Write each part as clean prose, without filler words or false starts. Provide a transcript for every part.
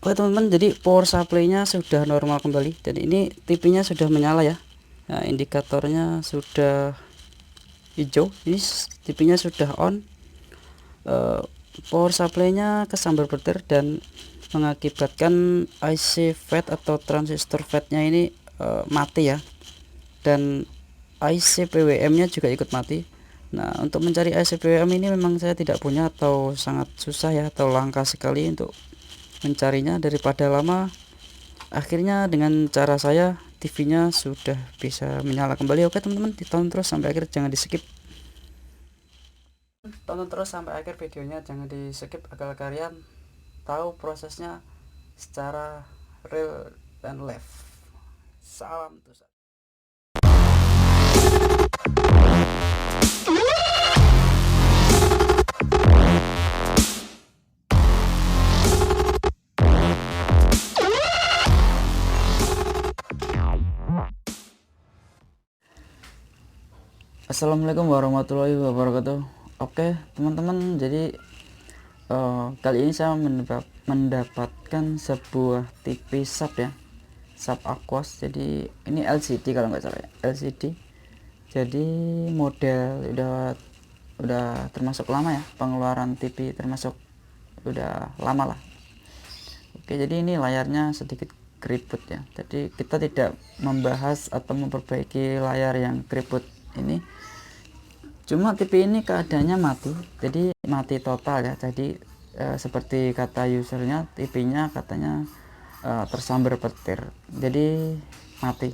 Oke teman-teman, jadi power supply-nya sudah normal kembali dan ini TV-nya sudah menyala ya. Nah, indikatornya sudah hijau, ini TV-nya sudah on. Power supply-nya kesambar petir dan mengakibatkan IC FET atau transistor FET-nya ini mati ya. Dan IC PWM-nya juga ikut mati. Nah, untuk mencari IC PWM ini memang saya tidak punya atau sangat susah ya, atau langka sekali untuk mencarinya. Daripada lama, akhirnya dengan cara saya TV-nya sudah bisa menyala kembali. Oke teman-teman, ditonton terus sampai akhir, jangan di skip. Tonton terus sampai akhir videonya, jangan di skip agar kalian tahu prosesnya secara real dan live. Salam tuh. Assalamualaikum warahmatullahi wabarakatuh. Oke teman-teman, jadi kali ini saya mendapatkan sebuah TV sub ya, sub Aquos. Jadi ini LCD kalau nggak salah ya, LCD. Jadi model udah termasuk lama ya, pengeluaran TV termasuk udah lama lah. Oke, jadi ini layarnya sedikit keriput ya, jadi kita tidak membahas atau memperbaiki layar yang keriput ini. Cuma TV ini keadaannya mati, jadi mati total ya. Jadi seperti kata usernya, TV-nya katanya tersambar petir, jadi mati.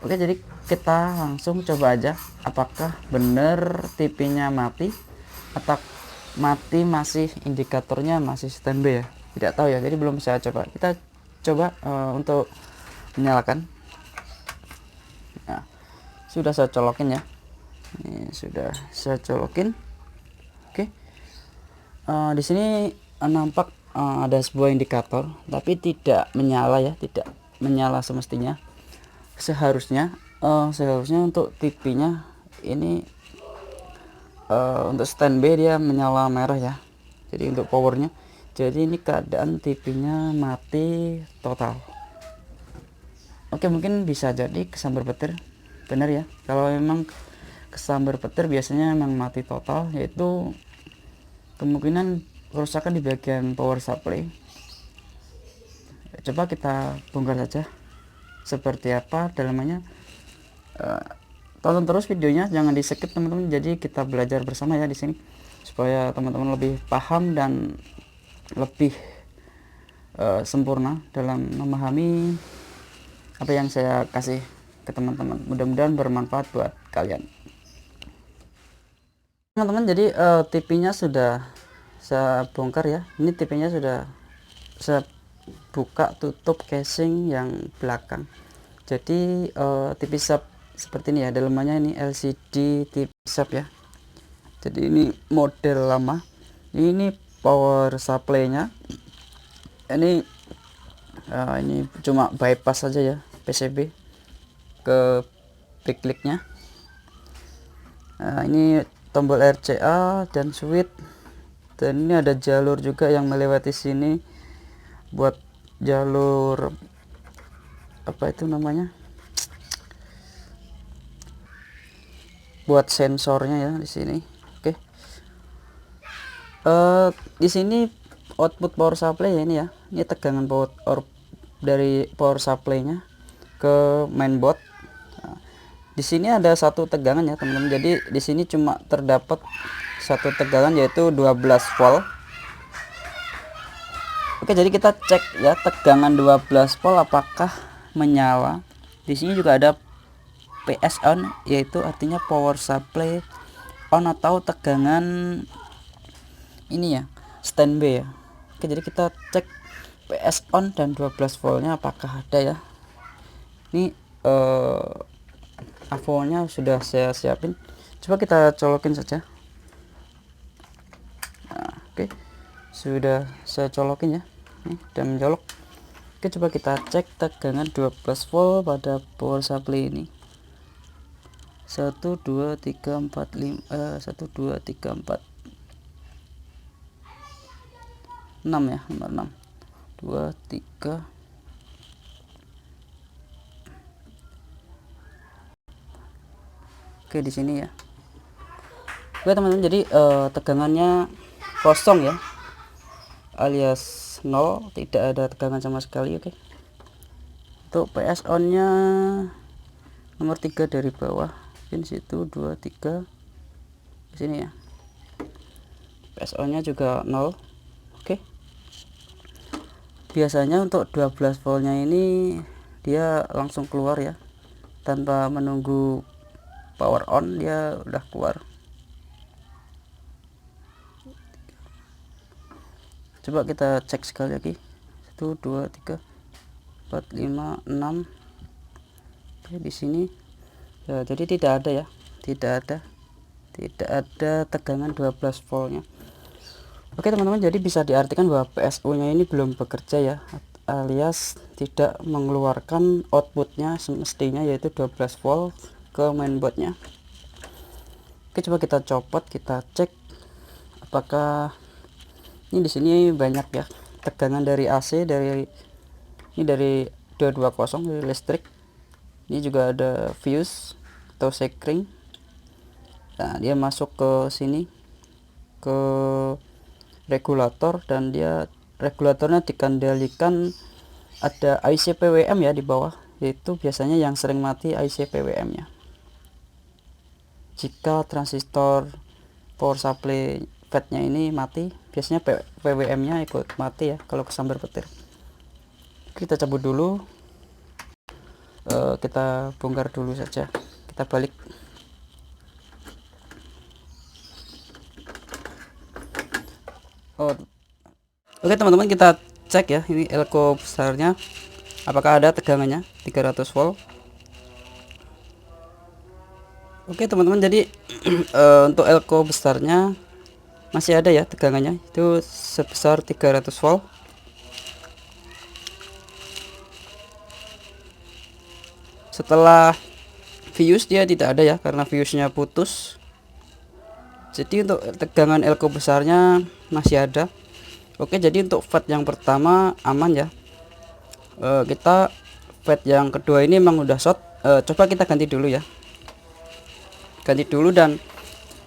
Oke, jadi kita langsung coba aja apakah bener TV-nya mati atau mati masih indikatornya masih standby ya. Tidak tahu ya, jadi belum saya coba. Kita coba untuk menyalakan. Nah, sudah saya colokin ya. Ini sudah saya colokin. Oke. Di sini nampak ada sebuah indikator, tapi tidak menyala ya, tidak menyala semestinya. Seharusnya untuk TV-nya ini untuk standby dia menyala merah ya. Jadi untuk powernya. Jadi ini keadaan TV-nya mati total. Oke, mungkin bisa jadi kesambar petir. Benar ya. Kalau memang kesambar petir biasanya memang mati total, yaitu kemungkinan kerusakan di bagian power supply. Coba kita bongkar saja seperti apa dalamannya. Tonton terus videonya, jangan di skip teman-teman. Jadi kita belajar bersama ya di sini supaya teman-teman lebih paham dan lebih sempurna dalam memahami apa yang saya kasih ke teman-teman. Mudah-mudahan bermanfaat buat kalian teman-teman. Jadi TV-nya sudah saya bongkar ya. Ini TV-nya sudah saya buka tutup casing yang belakang. Jadi TV sub seperti ini ya, dalamannya ini LCD TV sub ya. Jadi ini model lama. Ini power supply-nya. Ini cuma bypass saja ya, PCB ke backlight-nya. Ini tombol RCA dan switch, dan ini ada jalur juga yang melewati sini buat jalur apa itu namanya, buat sensornya ya di sini. Oke. Di sini output power supply ya, ini ya, ini tegangan power dari power supply-nya ke mainboard. Di sini ada satu tegangan ya teman-teman. Jadi di sini cuma terdapat satu tegangan, yaitu 12 volt. Oke, jadi kita cek ya tegangan 12 volt apakah menyala. Di sini juga ada PS on, yaitu artinya power supply on atau tegangan ini ya, standby ya. Oke, jadi kita cek PS on dan 12 voltnya apakah ada ya. Ini avonya sudah saya siapin, coba kita colokin saja. Nah, oke, sudah saya colokin ya, nih udah mencolok. Oke, coba kita cek tegangan 12 volt pada power supply ini. 1 2 3 4 5 1 2 3 4 6 ya, nomor 6. 2 3. Oke, di sini ya. Oke teman-teman, jadi tegangannya kosong ya, alias 0, tidak ada tegangan sama sekali. Oke, untuk PS on nya nomor 3 dari bawah, pin situ 2 3 di sini ya. PS on nya juga 0. Oke, biasanya untuk 12 voltnya ini dia langsung keluar ya, tanpa menunggu power on, dia udah keluar. Coba kita cek sekali lagi. 1 2 3 4 5 6. Oke, di sini ya, jadi tidak ada ya, tidak ada tegangan 12 voltnya. Oke teman-teman, jadi bisa diartikan bahwa PSU nya ini belum bekerja ya, alias tidak mengeluarkan outputnya semestinya, yaitu 12 volt ke mainboardnya. Oke, coba kita copot, kita cek apakah ini di sini banyak ya tegangan dari AC, ini dari 220 dari listrik. Ini juga ada fuse atau sekring. Nah, dia masuk ke sini ke regulator, dan dia regulatornya dikendalikan ada IC PWM ya di bawah, yaitu biasanya yang sering mati IC PWM nya. Jika transistor power supply FET-nya ini mati, biasanya PWM nya ikut mati ya kalau kesambar petir. Kita cabut dulu, kita bongkar dulu saja, kita balik. Oke teman-teman, kita cek ya, ini elko besarnya apakah ada tegangannya 300 volt. Oke teman-teman, jadi untuk elko besarnya masih ada ya tegangannya, itu sebesar 300 volt. Setelah fuse dia tidak ada ya, karena fuse nya putus. Jadi untuk tegangan elko besarnya masih ada. Oke, jadi untuk FET yang pertama aman ya. Kita FET yang kedua ini memang udah short. Coba kita ganti dulu ya, ganti dulu, dan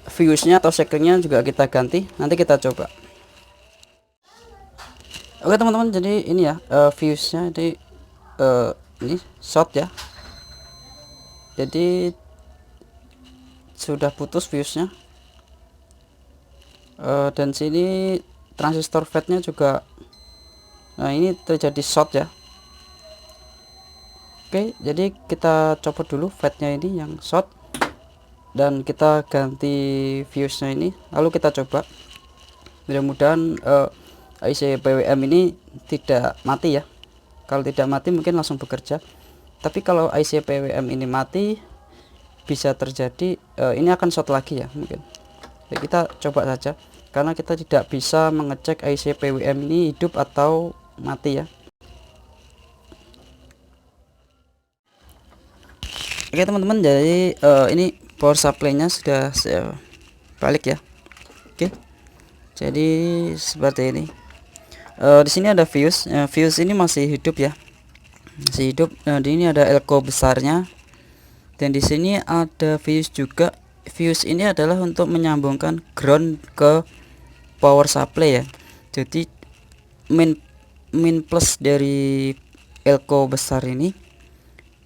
fuse nya atau sekringnya juga kita ganti, nanti kita coba. Oke teman-teman, jadi ini ya fuse nya ini short ya, jadi sudah putus fuse nya. Dan sini transistor FET nya juga, nah ini terjadi short ya. Oke, jadi kita copot dulu FET nya ini yang short, dan kita ganti fuse nya ini, lalu kita coba. Mudah-mudahan IC PWM ini tidak mati ya. Kalau tidak mati mungkin langsung bekerja, tapi kalau IC PWM ini mati, bisa terjadi ini akan short lagi ya mungkin. Ya, kita coba saja, karena kita tidak bisa mengecek IC PWM ini hidup atau mati ya. Oke teman-teman, jadi ini power supply nya sudah saya balik ya. Oke, jadi seperti ini. Di sini ada fuse, fuse ini masih hidup ya, masih hidup. Di ini ada elko besarnya, dan di sini ada fuse juga. Fuse ini adalah untuk menyambungkan ground ke power supply ya. Jadi min plus dari elko besar ini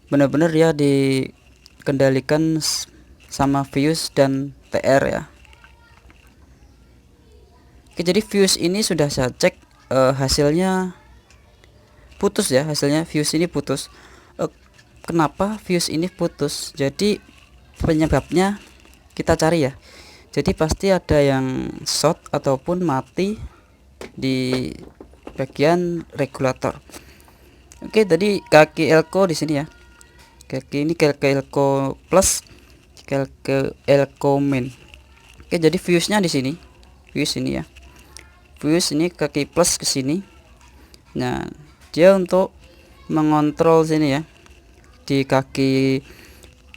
benar-benar dia dikendalikan sama fuse dan TR ya. Oke, jadi fuse ini sudah saya cek, hasilnya putus ya, hasilnya fuse ini putus. Kenapa fuse ini putus? Jadi penyebabnya kita cari ya. Jadi pasti ada yang short ataupun mati di bagian regulator. Oke, tadi kaki elko di sini ya. Kaki ini kaki elko plus, kaki elko min. Oke, jadi fuse-nya di sini. Fuse ini ya. Fuse ini kaki plus ke sini. Nah, dia untuk mengontrol sini ya, di kaki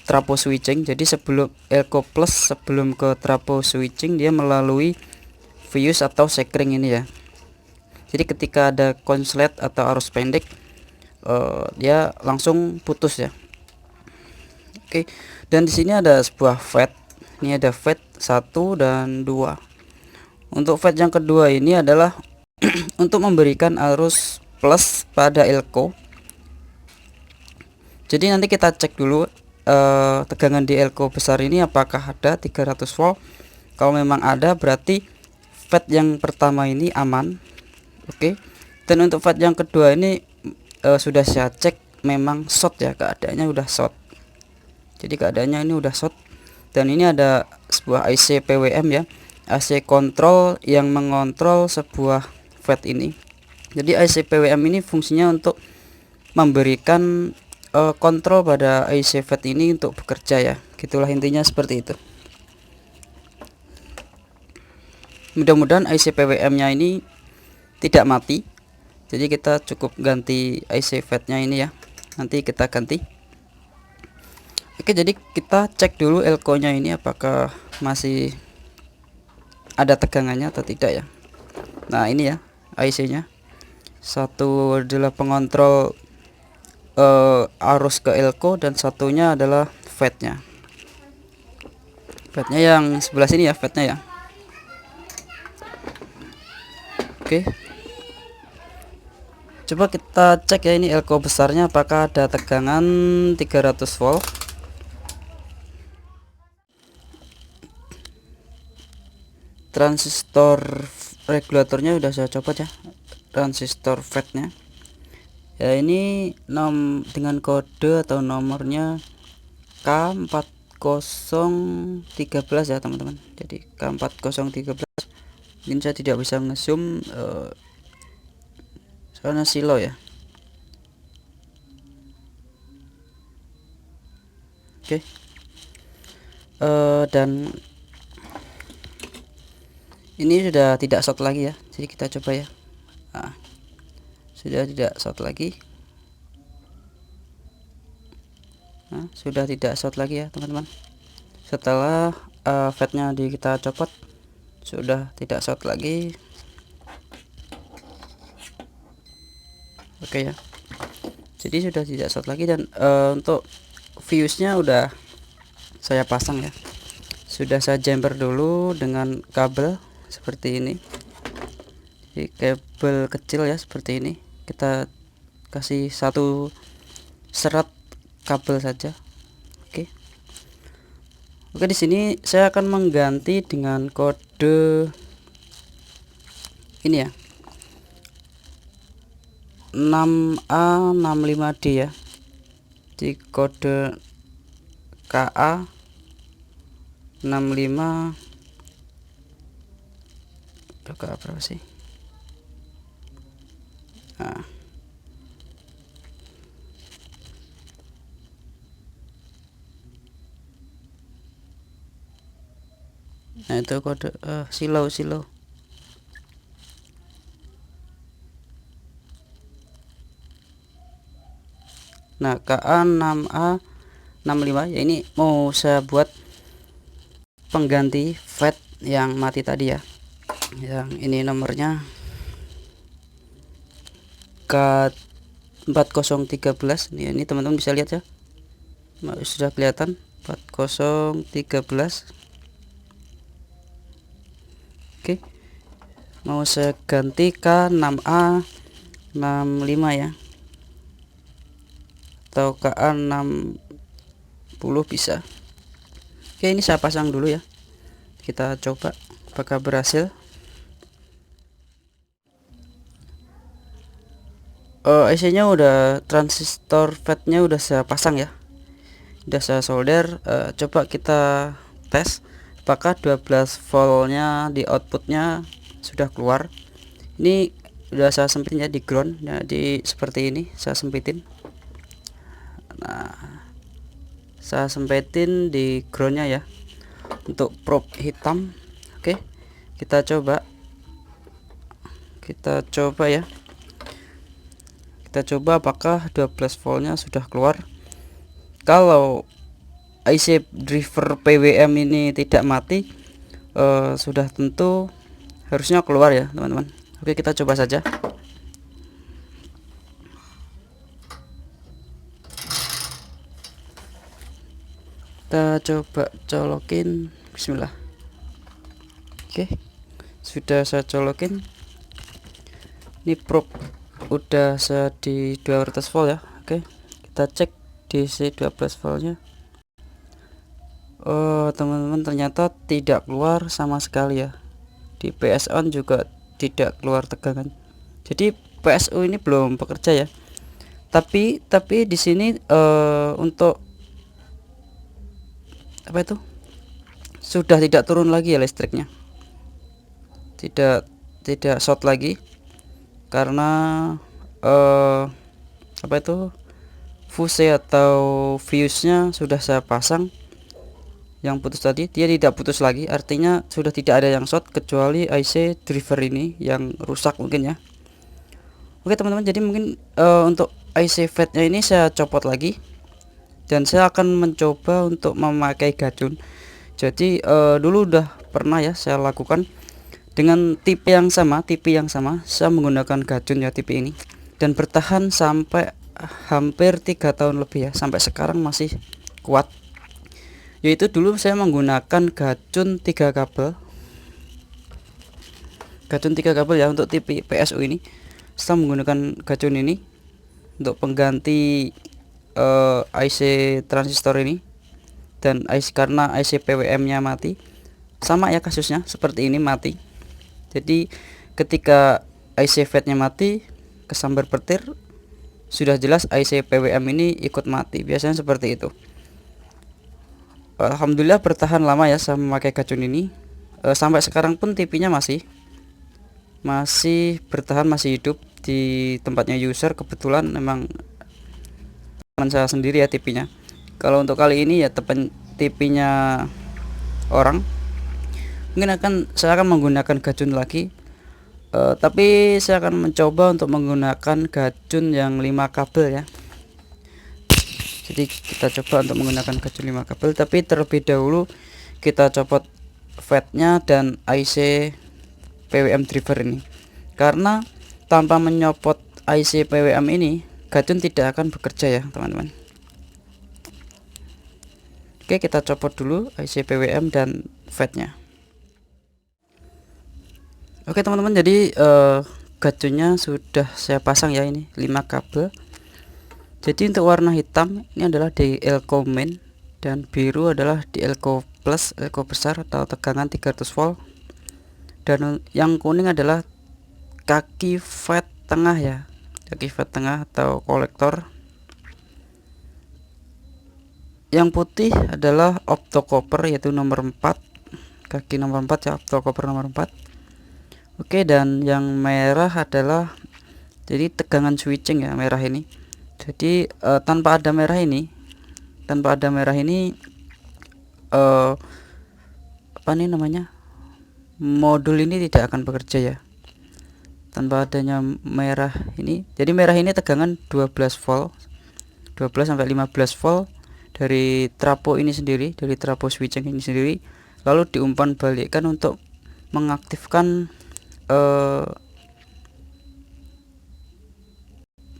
trapo switching. Jadi sebelum elko plus, sebelum ke trapo switching, dia melalui fuse atau sekring ini ya. Jadi ketika ada konslet atau arus pendek, dia langsung putus ya. Oke, dan di sini ada sebuah FET. Ini ada FET 1 dan 2. Untuk FET yang kedua ini adalah untuk memberikan arus plus pada elko. Jadi nanti kita cek dulu tegangan di elko besar ini apakah ada 300 volt. Kalau memang ada, berarti FET yang pertama ini aman. Oke. Dan untuk FET yang kedua ini sudah saya cek memang short ya, keadaannya udah short. Jadi keadaannya ini udah short. Dan ini ada sebuah IC PWM ya, IC kontrol yang mengontrol sebuah FET ini. Jadi IC PWM ini fungsinya untuk memberikan kontrol pada IC FET ini untuk bekerja ya. Gitulah intinya, seperti itu. Mudah-mudahan IC PWM nya ini tidak mati. Jadi kita cukup ganti IC FET nya ini ya. Nanti kita ganti. Oke, jadi kita cek dulu elko nya ini apakah masih ada tegangannya atau tidak ya. Nah ini ya IC nya. Satu adalah pengontrol arus ke elko, dan satunya adalah FET nya. FET nya yang sebelah sini ya, FET nya ya. Oke, coba kita cek ya ini elko besarnya apakah ada tegangan 300 volt. Transistor regulatornya udah saya copot ya, transistor FET nya ya. Ini dengan kode atau nomornya K4013 ya teman-teman. Jadi K4013 ini saya tidak bisa nge-zoom soalnya silo ya. Oke. Dan ini sudah tidak short lagi ya. Jadi kita coba ya. Nah, sudah tidak short lagi. Nah, sudah tidak short lagi ya teman-teman. Setelah FET nya kita copot, sudah tidak short lagi. Oke ya. Jadi sudah tidak short lagi, dan untuk fuse nya udah saya pasang ya. Sudah saya jumper dulu dengan kabel seperti ini. Jadi kabel kecil ya seperti ini. Kita kasih satu serat kabel saja. Oke. Oke, di sini saya akan mengganti dengan kode ini ya. 6A65D ya. Di kode KA 65 berapa sih? Nah itu kode silo. Nah KA6A65 ya, ini mau saya buat pengganti FET yang mati tadi ya. Yang ini nomornya K4013. Ini teman-teman bisa lihat ya. Sudah kelihatan 4013. Oke. Mau saya ganti K6A65 ya. Atau KA60 bisa. Oke, ini saya pasang dulu ya. Kita coba apakah berhasil. IC nya udah, transistor FET nya udah saya pasang ya, udah saya solder. Coba kita tes apakah 12 voltnya di outputnya sudah keluar. Ini udah saya sempitin ya di ground ya, di seperti ini saya sempitin. Nah, saya sempetin di groundnya ya untuk probe hitam. Oke, kita coba ya. Kita coba apakah 12 voltnya sudah keluar. Kalau IC driver PWM ini tidak mati, sudah tentu harusnya keluar ya teman-teman. Oke, kita coba saja. Kita coba colokin, bismillah. Oke, sudah saya colokin. Ini probe udah di 200 volt ya. Oke, kita cek DC 12 voltnya. Oh teman-teman, ternyata tidak keluar sama sekali ya. Di PS on juga tidak keluar tegangan. Jadi PSU ini belum bekerja ya. Tapi di sini untuk apa itu, sudah tidak turun lagi ya listriknya, tidak short lagi karena apa itu, fuse atau fuse-nya sudah saya pasang. Yang putus tadi dia tidak putus lagi, artinya sudah tidak ada yang short kecuali IC driver ini yang rusak mungkin ya. Oke teman-teman, jadi mungkin untuk IC FET-nya ini saya copot lagi dan saya akan mencoba untuk memakai gacun. Jadi dulu udah pernah ya saya lakukan dengan tipe yang sama, saya menggunakan gacun ya tipe ini, dan bertahan sampai hampir 3 tahun lebih ya, sampai sekarang masih kuat. Yaitu dulu saya menggunakan gacun 3 kabel, ya untuk tipe PSU ini. Saya menggunakan gacun ini untuk pengganti IC transistor ini, dan karena IC PWM nya mati, sama ya kasusnya seperti ini, mati. Jadi ketika IC FET nya mati, kesambar petir, sudah jelas IC PWM ini ikut mati, biasanya seperti itu. Alhamdulillah bertahan lama ya saya memakai gacun ini, sampai sekarang pun TV-nya masih bertahan, masih hidup di tempatnya user. Kebetulan memang teman saya sendiri ya TV-nya. Kalau untuk kali ini ya TV-nya orang, mungkin saya akan menggunakan gacun lagi, tapi saya akan mencoba untuk menggunakan gacun yang 5 kabel ya. Jadi kita coba untuk menggunakan gacun 5 kabel, tapi terlebih dahulu kita copot FET-nya dan IC PWM driver ini, karena tanpa menyopot IC PWM ini gacun tidak akan bekerja ya teman-teman. Oke, kita copot dulu IC PWM dan FET-nya. Oke teman-teman, jadi gacunnya sudah saya pasang ya, ini 5 kabel. Jadi untuk warna hitam ini adalah DLCO main, dan biru adalah DLCO plus, DLCO besar atau tegangan 300 volt, dan yang kuning adalah kaki FET tengah ya, kaki FET tengah atau kolektor. Yang putih adalah optocopper, yaitu nomor 4, kaki nomor 4 ya, optocopper nomor 4. Oke, dan yang merah adalah jadi tegangan switching ya, merah ini. Jadi tanpa ada merah ini apa nih namanya, modul ini tidak akan bekerja ya tanpa adanya merah ini. Jadi merah ini tegangan 12 volt, 12 sampai 15 volt dari trapo ini sendiri, dari trapo switching ini sendiri, lalu diumpan balikkan untuk mengaktifkan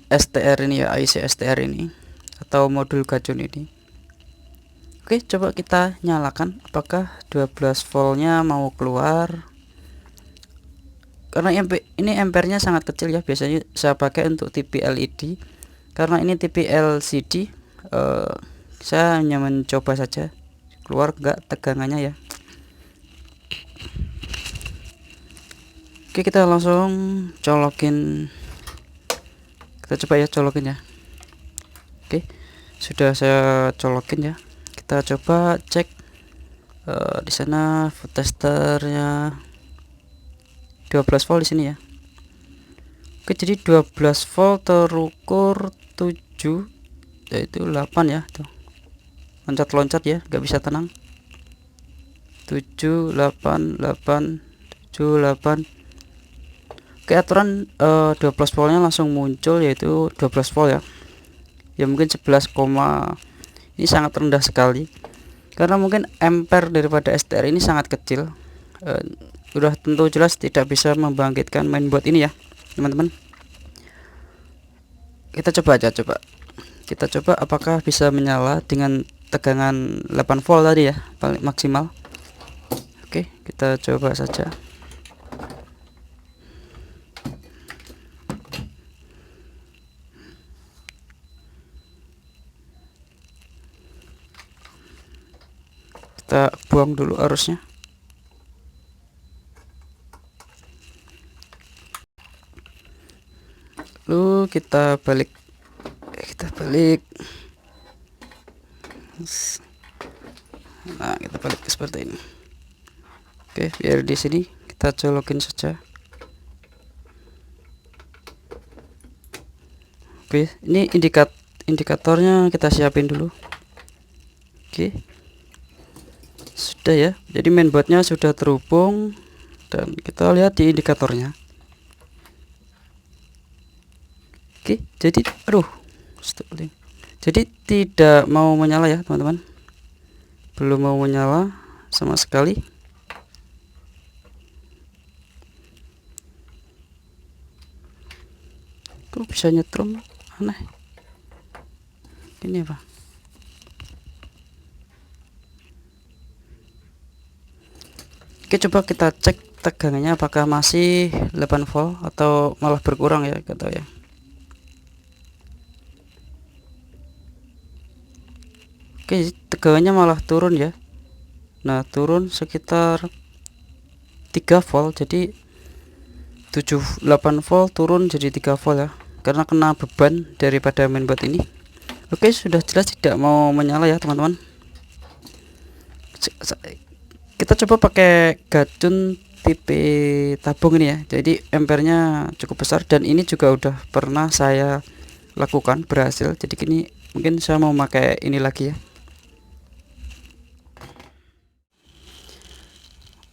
STR ini ya, IC STR ini atau modul gacun ini. Oke, coba kita nyalakan apakah 12 voltnya mau keluar. Karena ini ampernya sangat kecil ya, biasanya saya pakai untuk TV LED. Karena ini TV LCD, saya hanya mencoba saja keluar enggak tegangannya ya. Oke, kita langsung colokin, kita coba ya colokin ya. Oke, sudah saya colokin ya. Kita coba cek di sana testernya 12 volt di sini ya. Oke, jadi 12 volt terukur 7, yaitu 8 ya, tuh loncat-loncat ya, nggak bisa tenang. 7 8 8 7 8. Oke, aturan 12 voltnya langsung muncul, yaitu 12 volt ya. Ya mungkin 11, ini sangat rendah sekali karena mungkin ampere daripada STR ini sangat kecil. Udah tentu jelas tidak bisa membangkitkan mainboard ini ya teman-teman. Kita coba aja, kita coba apakah bisa menyala dengan tegangan 8 volt tadi ya, paling maksimal. Oke, kita coba saja. Kita buang dulu arusnya. Lalu kita balik. Nah, kita balik seperti ini. Oke, biar di sini kita colokin saja. Oke, ini indikatornya kita siapin dulu. Oke, sudah ya. Jadi mainboardnya sudah terhubung dan kita lihat di indikatornya. Oke, jadi jadi tidak mau menyala ya teman-teman, belum mau menyala sama sekali. Kok bisa nyetrum, aneh ini apa? Oke, coba kita cek tegangannya apakah masih 8 volt atau malah berkurang ya, kata ya. Oke, tegangannya malah turun ya. Nah, turun sekitar 3 volt, jadi 8 volt turun jadi 3 volt ya, karena kena beban daripada mainboard ini. Oke, sudah jelas tidak mau menyala ya teman-teman. Kita coba pakai gacun tipe tabung ini ya, jadi ampernya cukup besar dan ini juga udah pernah saya lakukan berhasil. Jadi gini, mungkin saya mau pakai ini lagi ya.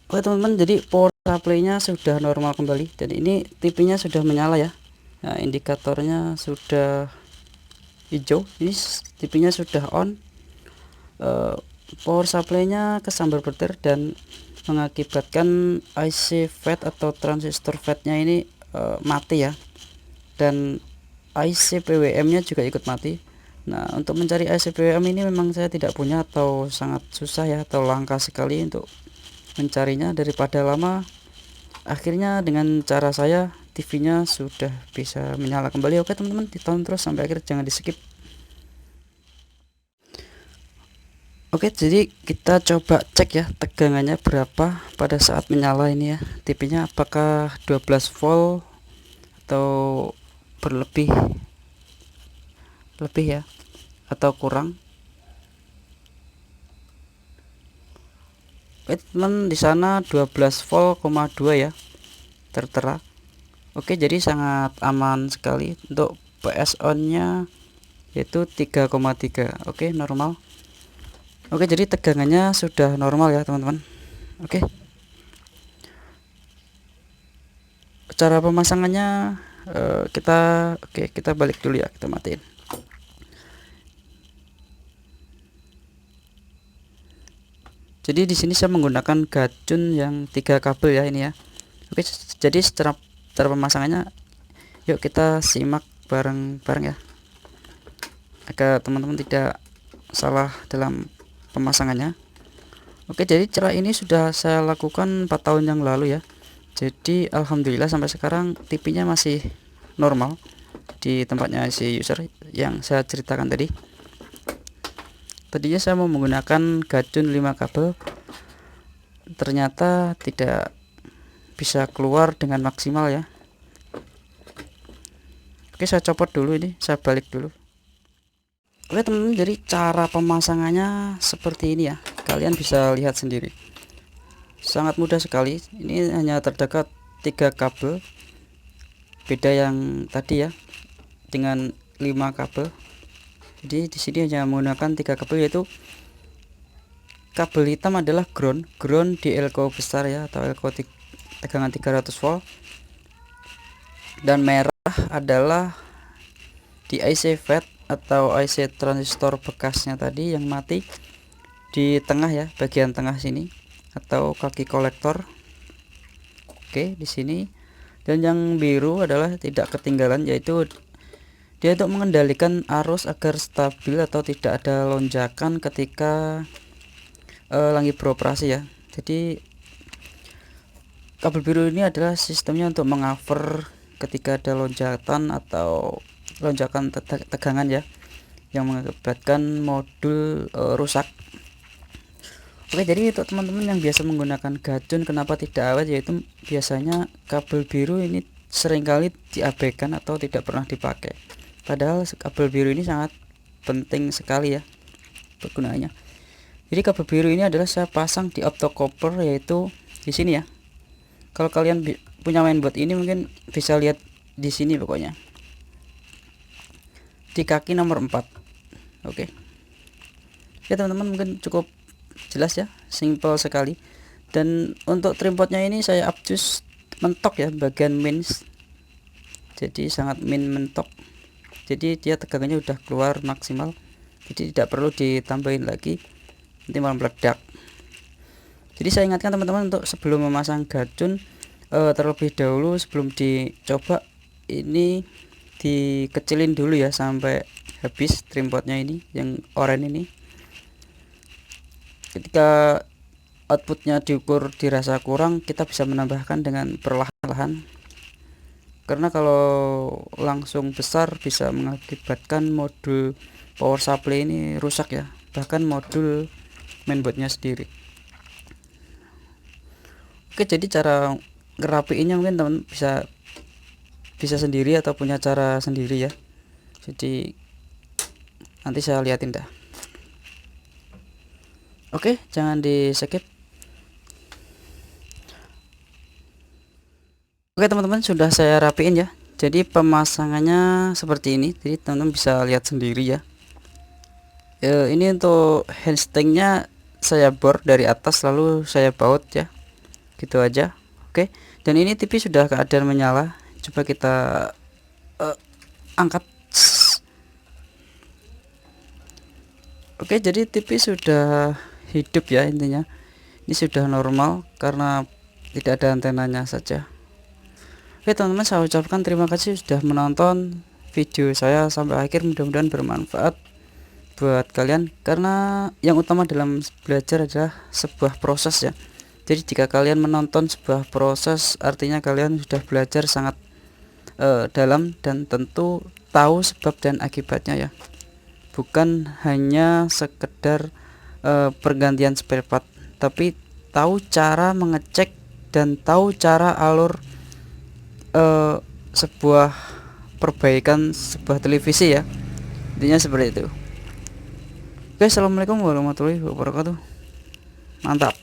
Oke teman-teman, jadi power supply-nya sudah normal kembali dan ini TV-nya sudah menyala ya. Nah, indikatornya sudah hijau, ini TV-nya sudah on. Power supply-nya kesambar petir dan mengakibatkan IC FET atau transistor FET-nya ini mati ya, dan IC PWM-nya juga ikut mati. Nah, untuk mencari IC PWM ini memang saya tidak punya atau sangat susah ya, atau langka sekali untuk mencarinya. Daripada lama, akhirnya dengan cara saya TV-nya sudah bisa menyala kembali. Oke teman-teman, ditonton terus sampai akhir, jangan di skip. Oke, jadi kita coba cek ya tegangannya berapa pada saat menyala ini ya. TV-nya apakah 12 volt atau berlebih ya, atau kurang. Oke teman, di sana 12 volt, 2 ya tertera. Oke, jadi sangat aman sekali. Untuk PS on nya yaitu 3,3. Oke, normal. Oke, jadi tegangannya sudah normal ya teman-teman. Oke, cara pemasangannya kita balik dulu ya, kita matiin. Jadi di sini saya menggunakan gacun yang 3 kabel ya ini ya. Oke, jadi cara pemasangannya yuk kita simak bareng-bareng ya, agar teman-teman tidak salah dalam pemasangannya. Oke, jadi cara ini sudah saya lakukan 4 tahun yang lalu ya. Jadi alhamdulillah sampai sekarang TV-nya masih normal di tempatnya si user yang saya ceritakan tadi. Tadinya saya mau menggunakan gacun 5 kabel, ternyata tidak bisa keluar dengan maksimal ya. Oke, saya copot dulu ini, saya balik dulu. Oke teman-teman, jadi cara pemasangannya seperti ini ya, kalian bisa lihat sendiri, sangat mudah sekali. Ini hanya terdapat 3 kabel, beda yang tadi ya dengan 5 kabel. Jadi di sini hanya menggunakan 3 kabel, yaitu kabel hitam adalah ground di elko besar ya, atau elko tegangan 300 volt, dan merah adalah di IC FET atau IC transistor bekasnya tadi yang mati di tengah ya, bagian tengah sini atau kaki kolektor. Oke, di sini. Dan yang biru adalah tidak ketinggalan, yaitu Dia untuk mengendalikan arus agar stabil atau tidak ada lonjakan ketika lagi beroperasi ya. Jadi kabel biru ini adalah sistemnya untuk mengover ketika ada lonjakan atau lonjakan tegangan ya, yang mengakibatkan modul rusak. Oke, jadi untuk teman-teman yang biasa menggunakan gajun kenapa tidak awet, yaitu biasanya kabel biru ini seringkali diabaikan atau tidak pernah dipakai. Padahal kabel biru ini sangat penting sekali ya penggunaannya. Jadi kabel biru ini adalah saya pasang di optocouler, yaitu di sini ya. Kalau kalian punya mainboard ini mungkin bisa lihat di sini pokoknya. Di kaki nomor 4. Oke. Ya teman-teman, mungkin cukup jelas ya, simple sekali. Dan untuk trimpodnya ini saya adjust mentok ya, bagian mains. Jadi sangat mentok. Jadi dia tegangannya udah keluar maksimal. Jadi tidak perlu ditambahin lagi, nanti malah meledak. Jadi saya ingatkan teman-teman untuk sebelum memasang gajun terlebih dahulu sebelum dicoba ini dikecilin dulu ya sampai habis trimpodnya ini yang oranye ini. Ketika outputnya diukur dirasa kurang, kita bisa menambahkan dengan perlahan-lahan, karena kalau langsung besar bisa mengakibatkan modul power supply ini rusak ya, bahkan modul mainboardnya sendiri. Oke, jadi cara ngerapiinnya mungkin teman bisa sendiri atau punya cara sendiri ya. Jadi nanti saya liatin dah. Oke, jangan di skip. Oke teman-teman, sudah saya rapiin ya. Jadi pemasangannya seperti ini. Jadi teman-teman bisa lihat sendiri ya. Ini untuk handstangnya saya bor dari atas lalu saya baut ya. Gitu aja. Oke. Dan ini TV sudah keadaan menyala. Coba kita angkat. Oke, jadi TV sudah hidup ya intinya. Ini sudah normal karena tidak ada antenanya saja. Oke teman-teman, saya ucapkan terima kasih sudah menonton video saya sampai akhir. Mudah-mudahan bermanfaat buat kalian, karena yang utama dalam belajar adalah sebuah proses ya. Jadi jika kalian menonton sebuah proses, artinya kalian sudah belajar sangat dalam dan tentu tahu sebab dan akibatnya ya, bukan hanya sekedar pergantian spare part, tapi tahu cara mengecek dan tahu cara alur sebuah perbaikan sebuah televisi ya, intinya seperti itu. Oke, assalamualaikum warahmatullahi wabarakatuh. Mantap.